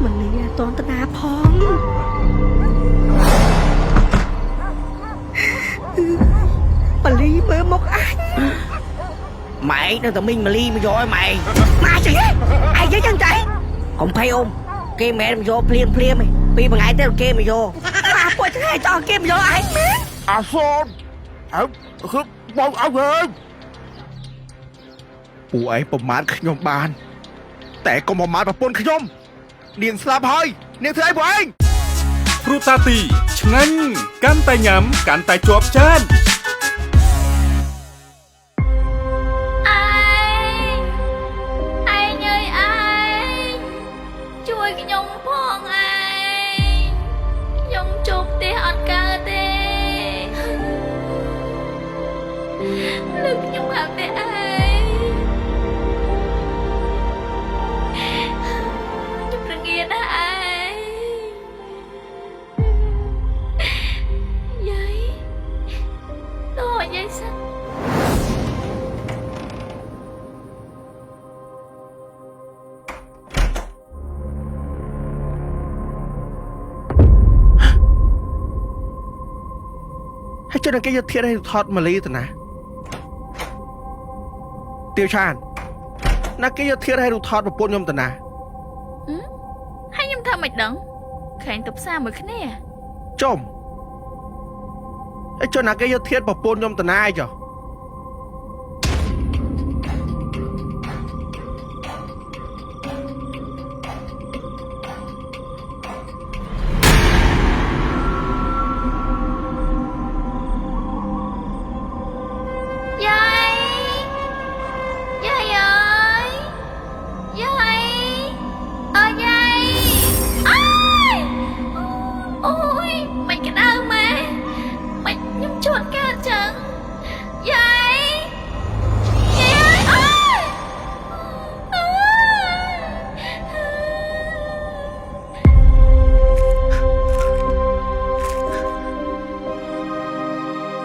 มันเลยตอนตนาพร้อมมันเลยเบอร์มกanh mày đang tao minh mà ly mà rồi mày mà chứ ai với chân chạy không phải ôm kia mẹ mà vô phim mày vì mà ngại tới kia mà vô mà quay thế cho kia mà vô ai à son àคือบอกเอาเองปู่ไอ้ประมาณขยมบานแต่ก็ประมาณประปนขยมเนียงสลาพอยเนียงเธอไอ้บ่เองครูตาตีឆ្ងាញ់កាន់តែញ៉ាំកាន់តែជាប់ចានให้เจ้าหน้าที่เทียนให้ทอดมาลีตัวนะเตียวชาญนักเกี่ยวเทียนให้ดูทอดมาปนยมตัวนะให้ยมทำไม่ดังแข่งตบซ่าเหมือนគ្នាจมไอ้เจ้านักเกี่ยวเทียนมาปนยมตัวนะไอ้เจ้า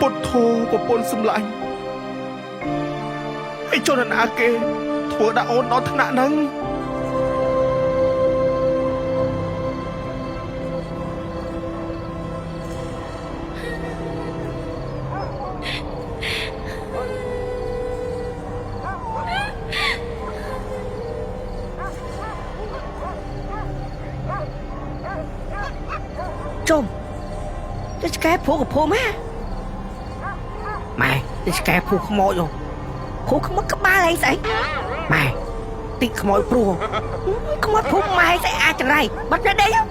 ปดโทปปนสำลังไอ้เจ้านันอาเกถั่วดาโอนนอนธนานังจมจะแก้ผัวกับผัวแม่mày đi kẹp phụ khăm mồi rồi phụ khăm mất cấp ba này vậy mày tịt khăm mồi pru khăm mất phụ mày sẽ ai chẳng này bắt ra đây không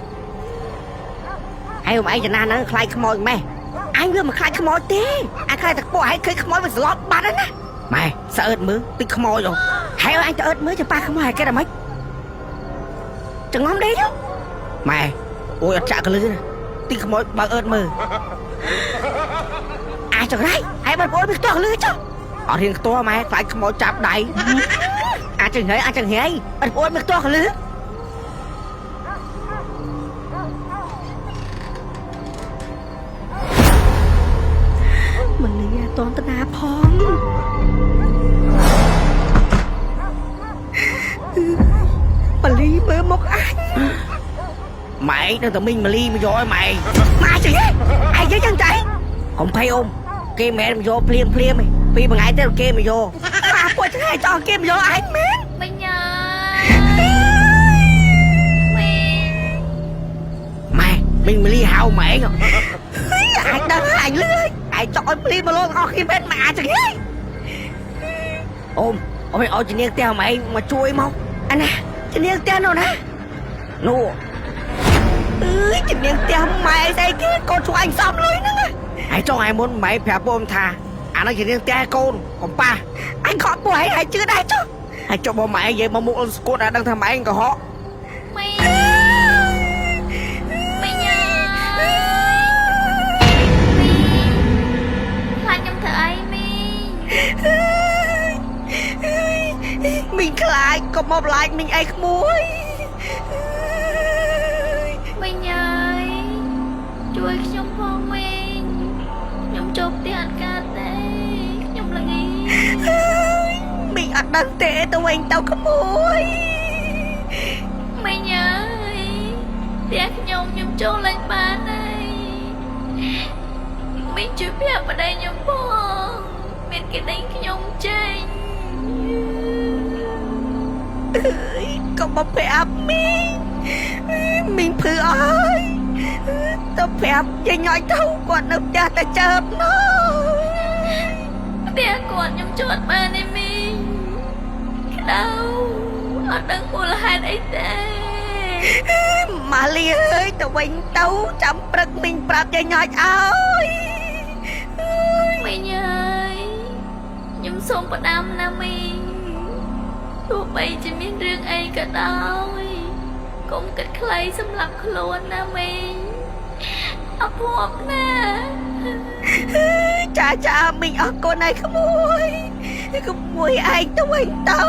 ai mà ai chẳng na nó khai khăm mồi mày ai vừa mà khai khăm mồi tí ai khai thật bộ ai khai khăm mồi mà slot ba đó nè mày sợ ớt mưa tịt khăm mồi rồi hay anh cho ớt mưa cho ba khăm mồi cái là mấy chẳng ngon đấy chứ mày ôi ăn chả cái lưới tịt khăm mồi bằng ớt mưa ai chẳng đây ai bắt bố biết to lưới chứ ở thiên to mày phải mỗi chạp đầy ai chẳng thấy bắt bố biết to lưới mình là toàn tên à phong mà ly bơ một anh mày đang tao minh mà ly mà rồi mày mà chứ ai với chân chạy không phải ôm kia mẹ mà vô phim mày vì mà ngại tới kia mà vô mà quay thế này cho kia mà vô anh mến mình nhờ mày mình ly hao mẹ rồi ai đang hành lưới ai cho em ly mà luôn khi bên mà chẳng ấy ôm mày ôi chị niên teo mày mà chui mau anh nè chị niên teo nào nè nô chị niên teo mày đây kia con chú anh xong lưới nữa nè ai cho ai muốn mày phải bom thà anh nói chỉ riêng cha con còn ba anh khó của ai chưa đây chứ ai cho bố mày vậy mà mua con đã đang thằng mày anh có họ mày nhờ khoan trong thợ ai mình lại có một lại mình ai không muốn mình nhờ chui trong phòng mình nhom chụp đi ăn cà tê nhom là nghi mình ăn đang tệ tao anh tao có mối mày nhớ ចូលឡើងបានហើយមានជួយប្រាប់ប្តីខ្ញុំផងមានគេដេញខ្ញុំចេញ ក៏មកប្រាប់មីងភឺអើយទៅប្រាប់យាយញ៉យទៅគាត់នៅផ្ទះតែចើបណោះ ផ្ទះគាត់ខ្ញុំជួតបានទេមីងក្តៅអត់ដឹងមូលហេតុអីទេ ម៉ាលីអើយទៅវិញទៅចាំព្រឹកមីងប្រាប់យាយញ៉យអើយ មីងអើយខ្ញុំសូមផ្ដាំណាមីងទោះបីជាមានរឿងអីក៏ដោយកុំគិតខ្លីសម្រាប់ខ្លួនណាមីងអភ័ព្វណា ចាមីងអរគុណហើយក្មួយឯងទៅវិញទៅ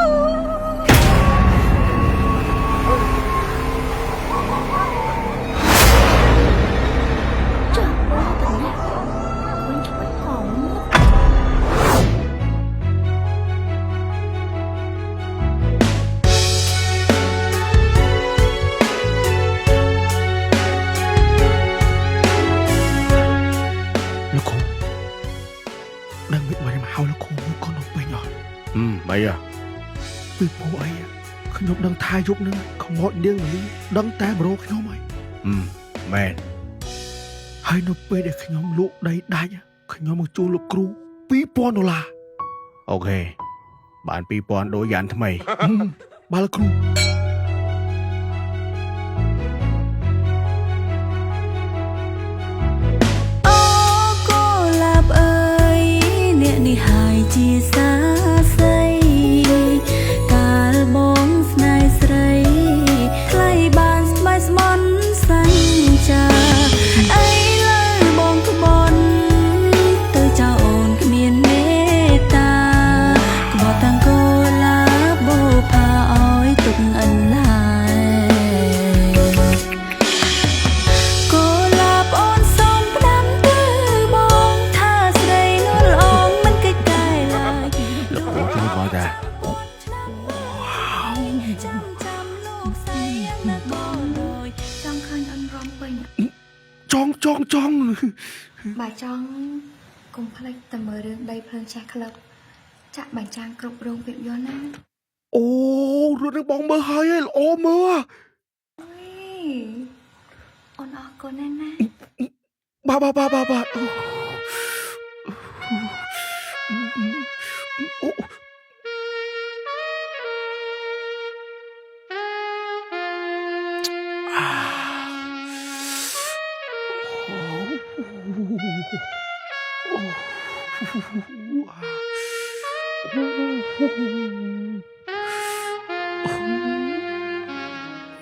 លោកគ្រូដឹងមិនបានមកហៅលោកគ្រូមួយកូនពេញអត់ អីអ្ហ៎ ពីព្រោះអីខ្ញុំដឹងថាយប់ហ្នឹងខ្មោចនាងមលីដឹងតែបរោខ្ញុំហើយ មែន ហើយនៅពេលដែលខ្ញុំលក់ដីដាច់ខ្ញុំមកជួលលោកគ្រូ$2,000 អូខេបាន 2000 ដូចយ៉ាងថ្មី បាទលោកគ្រូ អូកូលាបអើយអ្នកនេះហើយជាសាស្រីកាលបងស្នេហ៍ស្រីថ្លៃបានស្បែកស្មន់សញ្ចាអីលើបងក្បន់ទៅចៅអូនគ្មានមេត្តាក្បត់តាំងកូលាបបោផាអើយទុកអន្លាយកូលាបអូនសូមផ្ដាំទៅបងថាស្រីនោះល្អមិនកិច្ចតែឡើយ លោកគ្រូជួយបងតា ចាំលោកស្រីណាបងលយចង់ឃើញអូនរំពេញ ចង់ បើចង់កុំភ្លេចតែមើលរឿងដីភ្លើងឆេះក្លឹបចាក់បញ្ចាំងគ្រប់រោងភាពយន្តណា អូរឿងនេះបងមើលហើយល្អមើល អើយអូនអរគុណណាស់ណា បាទប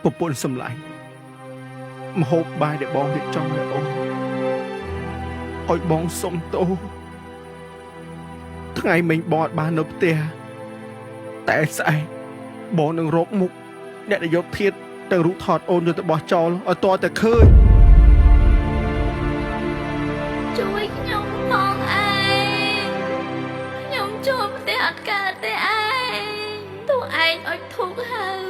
្រពន្ធសម្លាញ់មហូបបាយដែលបងរៀបចំឲ្យអូនឲ្យបងសុំទោសថ្ងៃមិញបងអត់បាននៅផ្ទះតែស្អែកបងនឹងរកមុខអ្នកដែលយកធាតុទាំងរូបថតអូនយកទៅបោះចោលឲ្យតតែឃើញ ជួយខ្ញុំផងឯងខ្ញុំជួបផ្ទះអត់កើតទេឯងទោះឯងអុចធុកហើយ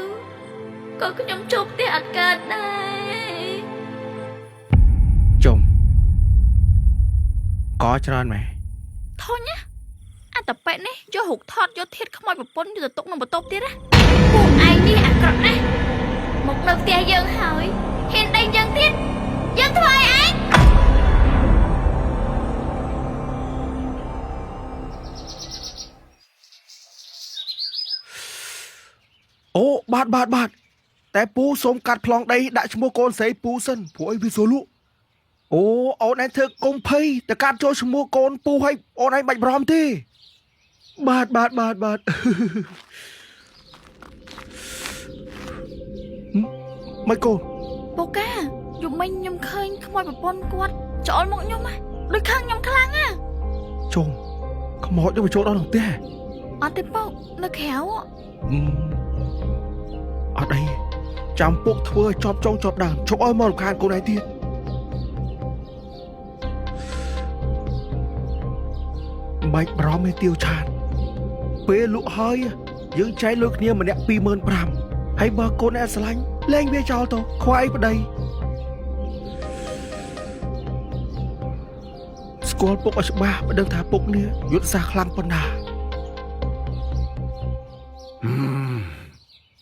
ក៏ខ្ញុំជួបផ្ទះអត់កើតដែរ ចុំក៏ច្រើនមែន ធុញណាអត្តបិនេះយករូបថតយកធាតុខ្មោចប្រពន្ធយកទៅទុកក្នុងបន្ទប់ទៀតណាពួកឯងនេះអាក្រក់ណាស់មកនៅផ្ទះយើងហើយហ៊ានដេញយើងទៀតយើងធ្វើឲ្យឯង អូបាទតែពូសូមកាត់ប្លង់ដីដាក់ឈ្មោះកូនស្រីពូសិនព្រោះអីវាស្រួលលក់អូអូនឯងធ្វើកុំភ័យតែកាត់ចូលឈ្មោះកូនពូឲ្យអូនឯងបាច់បារម្ភទេបាទមិនកូន បូកាយប់មិញខ្ញុំឃើញខ្មោចប្រពន្ធគាត់ចូលមកខ្ញុំណាដូចខឹងខ្ញុំខ្លាំងណា ជុំខ្មោចទៅចូលដល់ក្នុងផ្ទះ អត់ទេបោកនៅក្រៅ អត់អីចាំពុកធ្វើឲ្យជាប់ចុងជាប់ដើមជប់ឲ្យមករំខានកូនឯងទៀតបាច់បារម្ភទេទាវឆាតពេលលក់ហើយយើងចែកលុយគ្នាម្នាក់25,000ហើយបើកូនឯងស្រឡាញ់លែងវាចោលទៅខ្វាយប្តី ស្គាល់ពុកឲ្យច្បាស់មិនដឹងថាពុកនេះយុទ្ធសាស្ត្រខ្លាំងប៉ុណ្ណា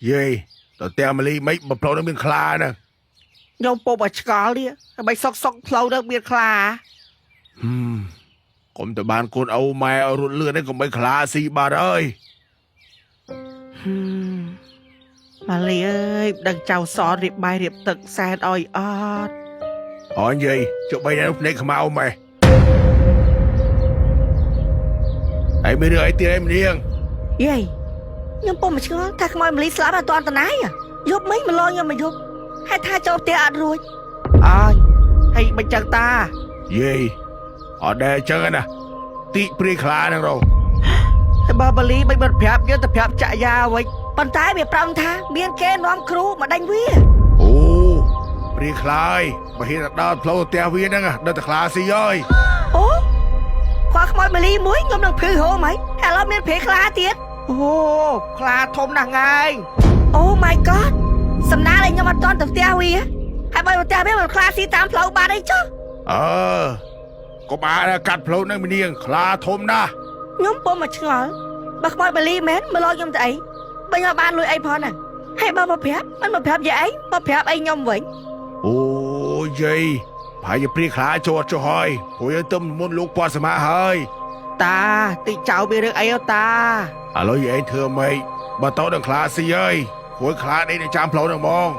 យាយតើតែម៉ាលីមិនបំផ្លូវនឹងមានខ្លាណាខ្ញុំពុំឲ្យឆ្កល់នេះហើយសុកផ្លូវទៅមានខ្លា កុំទៅបានកូនឪម៉ែឲ្យរត់លឿននេះកុំបីខ្លាស៊ីបាត់អើយ ម៉ាលីអើយដឹងចៅសនរៀបបាយរៀបទឹកសែនអើយអត់ អូនយាយចុះបីនៅភ្នែកខ្មៅម៉ែហើយមានរឿងអីទៀតឯងម្នាង យាយខ្ញុំពុំឆ្ងល់ថាខ្មោចម៉ាលីស្លាប់អត់តាន់តណៃយប់មិញម្លងខ្ញុំមកយប់ហើយថាចូលផ្ទះអត់រួចអើយហើយមិនចឹងតា យាយអត់ដែរចឹងណាទីព្រាយខ្លាហ្នឹងរង ហើយបើម៉ាលីមិនបានប្រាប់យើងទៅប្រាប់ចាក់យ៉ាវិញប៉ុន្តែវាប្រាប់ថាមានគេនាំគ្រូមកដេញវា អូព្រាយខ្លាយបើហ៊ានដល់ផ្លូវផ្ទះវាហ្នឹងដល់តែខ្លាស៊ីហើយ អូខ្វះខ្មោចម៉ាលីមួយខ្ញុំនឹងភឺហូមហីឥឡូវមានព្រាយខ្លាទៀតអូខ្លាធំណាស់ងាយអូ my god សំណាឲ្យខ្ញុំអត់តន់ទៅផ្ទះវាហើយបើផ្ទះវាមិនខ្លាស៊ីតាមផ្លូវបាត់អីចុះ កុំអាកាត់ផ្លូវហ្នឹងម្នាងខ្លាធំណាស់ ខ្ញុំពុំមកឆ្ងល់បើខ្មោចម៉ាលីមែនមកលខ្ញុំទៅអីបើខ្ញុំបានលុយអីផងហ្នឹងហើយបើមកប្រាប់មិនមកប្រាប់យាយអីមកប្រាប់អីខ្ញុំវិញ អូយាយប្រហែលជាព្រាយខ្លាចូលចុះហើយព្រោះយើងទៅមុនលោកពាត់សមាហើយ តាតិចចៅមានរឿងអីអូតា ឥឡូវយាយធ្វើម៉េចបើតោដល់ខ្លាស៊ីហើយព្រោះខ្លានេះនៅចាំផ្លូវហ្នឹងហ្មង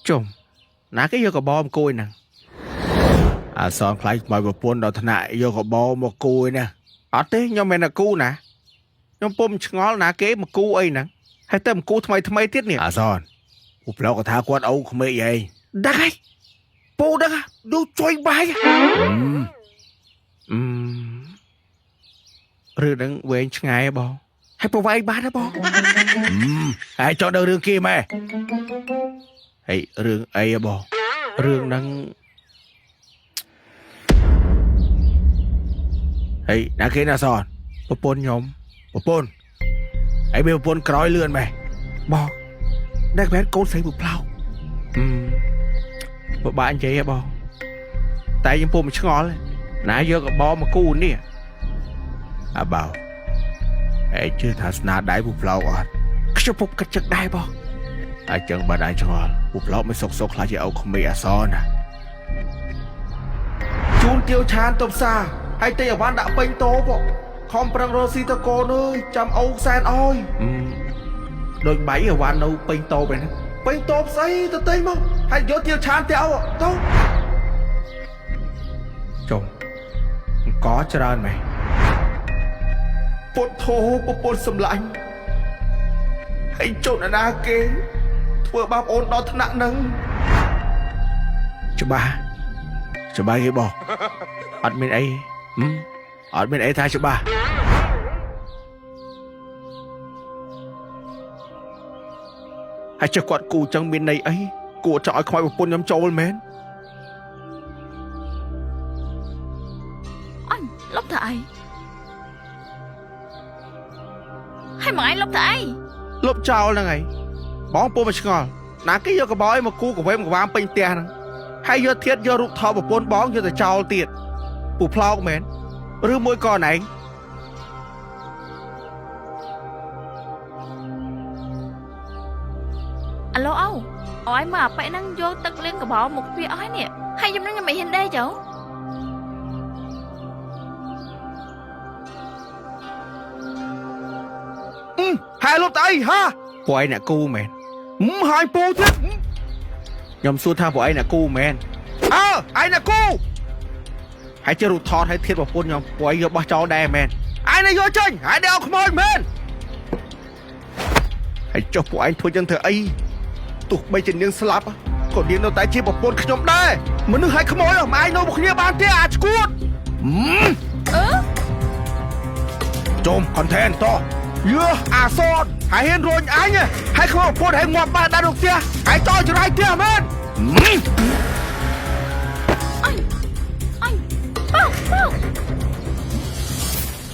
ចុំណាគេយកកបមកគួយហ្នឹងអាសនខ្លាយមកប្រពន្ធដល់ថ្នាក់យកកបមកគួយណាអត់ទេខ្ញុំមិនមែនគូណាខ្ញុំពុំឆ្ងល់ណាគេមកគូអីហ្នឹងហើយទៅមកគូថ្មីទៀតនេះអាសនពូប្លោកក៏ថាគាត់អូក្មេកឯងដឹងហើយពូដឹងดูជួយបាយរឿងហ្នឹងវែងឆ្ងាយបងហើយប្រវាយបានហ៎បងហើយចង់ដឹងរឿងគេម៉ែហើយរឿងអីហ៎បងរឿងហ្នឹងហើយណាគេណាសនប្រពន្ធខ្ញុំប្រពន្ធហើយមានប្រពន្ធក្រោយលឿនម៉ែបងដែលបែរកូនស្រីពូផ្លោកបើបាក់និយាយហ៎បងតែខ្ញុំពុំឆ្ងល់ណាយកកបមកគូនេះអាបោហើយជឿថាស្នាដៃពូផ្លោកអត់ខ្ញុំពុកគិតចឹកដែរបងហើយចឹងបាត់ហើយឆ្ងល់ពូផ្លោកមិនសុកខ្លាចជាអោក្មេកអសណាជូនទាវឆានទៅផ្សារហើយតែអវ៉ាន់ដាក់ពេញតោបខំប្រឹងរកស៊ីតកូនអើយចាំអូសែនអើយដូចបៃអវ៉ាន់នៅពេញតោបែហ្នឹងពេញតោស្អីទៅទិញមកហើយយកទាវឆានទៅអូទៅចុំអង្គច្រើនមែនពុតធោពពុនសម្លាញ់ហើយចុះណាគេធ្វើបាបអូនដល់ថ្នាក់ហ្នឹងច្បាស់គេបងអត់មានអីអត់មានអីថាច្បាស់ហើយចុះគាត់គូចឹងមានន័យអីគួរចង់ឲ្យខ្មោចប្រពន្ធខ្ញុំចូលមែនអញលុបទៅអីហើយមកឯងលុបទៅអី លុបចោលហ្នឹងហើយបងពុំមកឆ្ងល់ណាគេយកកបោឲ្យមកគូកវេមកវាមពេញផ្ទះហ្នឹងហើយយកធាតយករូបថតប្រពន្ធបងយកទៅចោលទៀតពូផ្លោកមែនឬមួយក៏ណែងអាឡូអូឲ្យមកអាប៉ែហ្នឹងយកទឹកលាងកបោមកវាអស់ហើយនេះហើយខ្ញុំនឹងមិនហ៊ានដែរចុះ ហើយលុបទៅអីហាពួកឯងអ្នកគូមែនហើយពូទៀតខ្ញុំសួរថាពួកឯងអ្នកគូមែនឯងអ្នកគូហើយជិះរូបថតឲ្យធៀបប្រពន្ធខ្ញុំពួកឯងយកបោះចោលដែរមែនឯងនៅយកចេញហើយដែលអោខ្មោចមែនហើយចុះពួកឯងធ្វើចឹងធ្វើអីទោះបីជានាងស្លាប់ក៏នាងនៅតែជាប្រពន្ធខ្ញុំដែរមនុស្សឲ្យខ្មោចមិនឯងនៅមួយគ្នាបានទេអាចឈួតចុំ content តោះយើអាសតហើយហ៊ានរួញអញហើយខ្មោចប្រពន្ធឲ្យងាប់បានដល់ផ្ទះហើយតចរាយផ្ទះមែន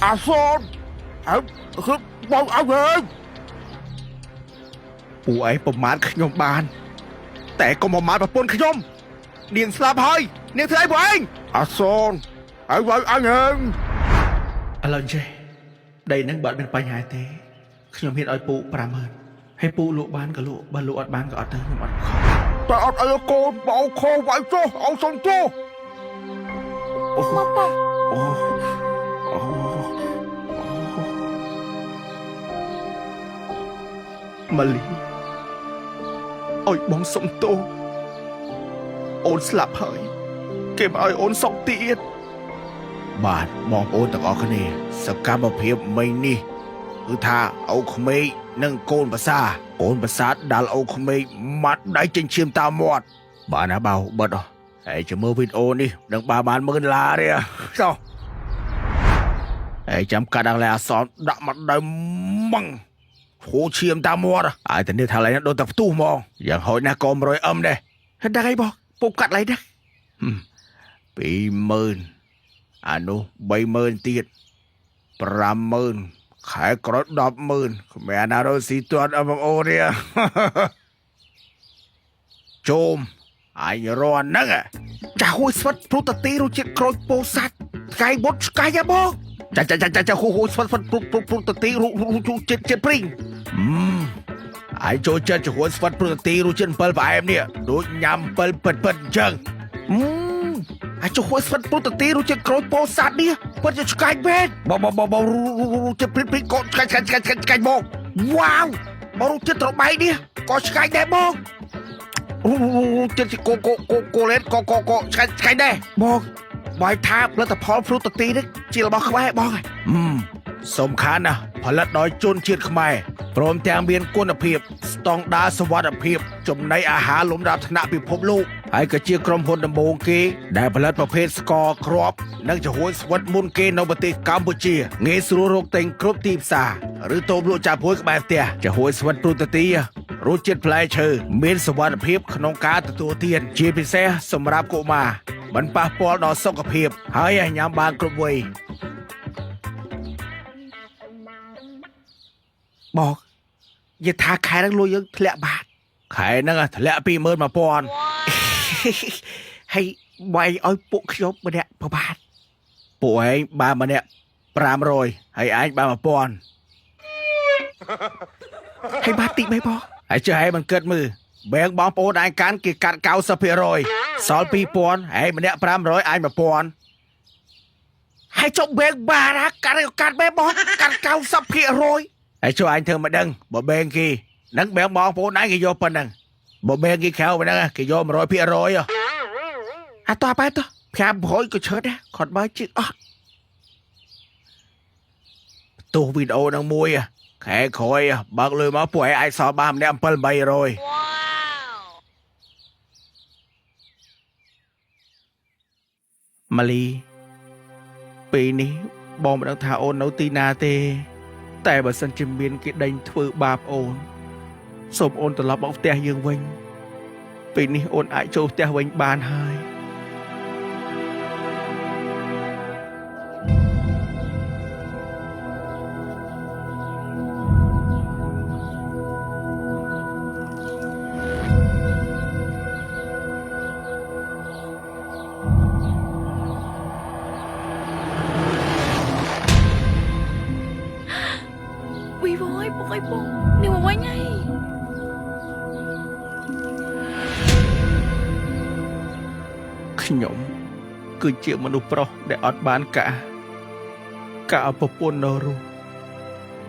អាសតហើយគឺបងអើយពួកឯងប្រមាថខ្ញុំបានតែកុំប្រមាថប្រពន្ធខ្ញុំ នាងស្លាប់ហើយនាងធ្វើអីបងឯងអាសូនហើយបងអញហឹងឥឡូវចេះដីហ្នឹងបើអត់មានបញ្ហាទេខ្ញុំហ៊ានឲ្យពូ 50000 ហើយពូលក់បានក៏លក់បើលក់អត់បានក៏អត់ទៅខ្ញុំអត់ខំតែអត់ឲ្យកូនបោខោវាយចុះអោសុំចុះអូមកបងម៉ាលីអុយបងសុំទោសអូនស្លាប់ហើយគេមកឲ្យអូនសុកទៀតបាទបងប្អូនទាំងអស់គ្នាសកម្មភាពមិញនេះគឺថាអូក្មេកនិងកូនប្រសាដាល់អូក្មេកម៉ាត់ដៃចិញ្ចៀមតាមមាត់បានណាបៅបិទអស់ហើយចាំមើលវីដេអូនេះនឹងបាន$10000ទេចុះហើយចាំកាត់ដល់អសនដាក់មកដៃម៉ងហូឈាមតាមមាត់ហើយតែនេះថាឡើយដូចតែផ្ទុះហ្មងយ៉ាងហោចណាស់ក៏100អឹមដែរហើយដឹងអីបងពុកកាត់ឡើយណា20000អានោះ30000ទៀត50000ខែក្រោយ100000គ្មានណារស់ស៊ីទាត់អបងអូនទេជុំអញរន់ហ្នឹងចាហួយស្វិតព្រុតតាទីរសជាតិក្រូចពោធិ៍សាត់ថ្ងៃបុតស្កាយហ៎បងចាហួយស្វិតព្រុតតាទីរសជាតិព្រីងអញចូលចិត្តហួយស្វិតព្រុតតាទីរសជាតិ7ផ្អែមនេះដូចញ៉ាំ7ពិតអញ្ចឹងអាចហួយស្វិតព្រុតតាទីរសជាតិក្រូចពោធិ៍សាត់នេះពិតជាឆ្កាច់មែនបងរសជាតិព្រីងក៏ឆ្កាច់បងវ៉ាវរសជាតិត្របែកនេះក៏ឆ្កាច់ដែរបងចិត្តកូលេតក៏ឆ្កាច់ដែរបងបាយថាផលិតផលព្រុតតាទីនេះជារបស់ខ្មែរបងសំខាន់ណាស់ផលិតដោយជនជាតិខ្មែរព្រមទាំងមានគុណភាពស្តង់ដារសុវត្ថិភាពចំណីអាហារលំដាប់ថ្នាក់ពិភពលោកហើយក៏ជាក្រុមហ៊ុនដំបូងគេដែលផលិតប្រភេទស្ករគ្រាប់និងចំហួយស្វិតមុនគេនៅប្រទេសកម្ពុជាងាយស្រួលរកទិញគ្រប់ទីផ្សារឬតូបលក់ចាប់ហួយក្បែរផ្ទះចំហួយស្វិតព្រុតតាទីរសជាតិផ្លែឈើមានសុវត្ថិភាពក្នុងការទទួលទានជាពិសេសសម្រាប់កុមារមិនប៉ះពាល់ដល់សុខភាពហើយញ៉ាំបានគ្រប់វ័យបងនិយាយថាខែហ្នឹងលុយយើងធ្លាក់បាតខែហ្នឹងធ្លាក់21000ហើយបាយឲ្យពួកខ្ញុំម្នាក់ប្របាទពួកឯងបានម្នាក់500ហើយឯងបាន1000ហើយបាតតិចមិនបងហើយចុះឯងមិនគិតមើលបែងបងប្អូនឯងកាន់គេកាត់90%សល់2000ហើយម្នាក់500ឯង1000ហើយចុះបែងបានកាត់បែងបងកាត់90%ហើយចុះអញធ្វើមិនដឹងបើបែងគេនឹងបែងបងប្អូនឯងគេយកប៉ុណ្ណឹងបើបែងគេខៅប៉ុណ្ណឹងគេយក100%អាតោះបែត500ក៏ឈើដែរគាត់បើជិះអត់ទោះវីដេអូនឹងមួយខែក្រោយបើកលុយមកពួកឯងអាចសល់បានម្នាក់700ម៉ាលីពេលនេះបងមិនដឹងថាអូននៅទីណាទេតែបើសិនជាមានគេដេញធ្វើបាបអូនសូមអូនត្រឡប់មកផ្ទះយើងវិញពេលនេះអូនអាចចូលផ្ទះវិញបានហើយបងនេះមកវិញហើយខ្ញុំគឺជាមនុស្សប្រុសដែលអត់បានការឲ្យប្រពន្ធនៅរស់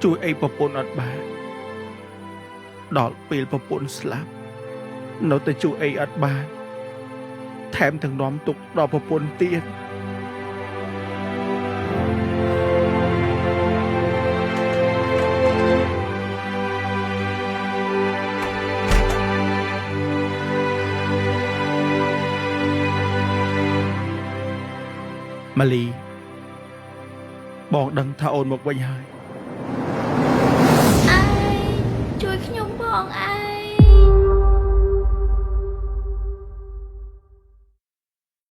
ជួយអីប្រពន្ធអត់បានដល់ពេលប្រពន្ធស្លាប់នៅតែជួយអីអត់បានថែមទាំងនាំទុកដល់ប្រពន្ធទៀតម៉ាលីបងដឹងថាអូនមកវិញហើយ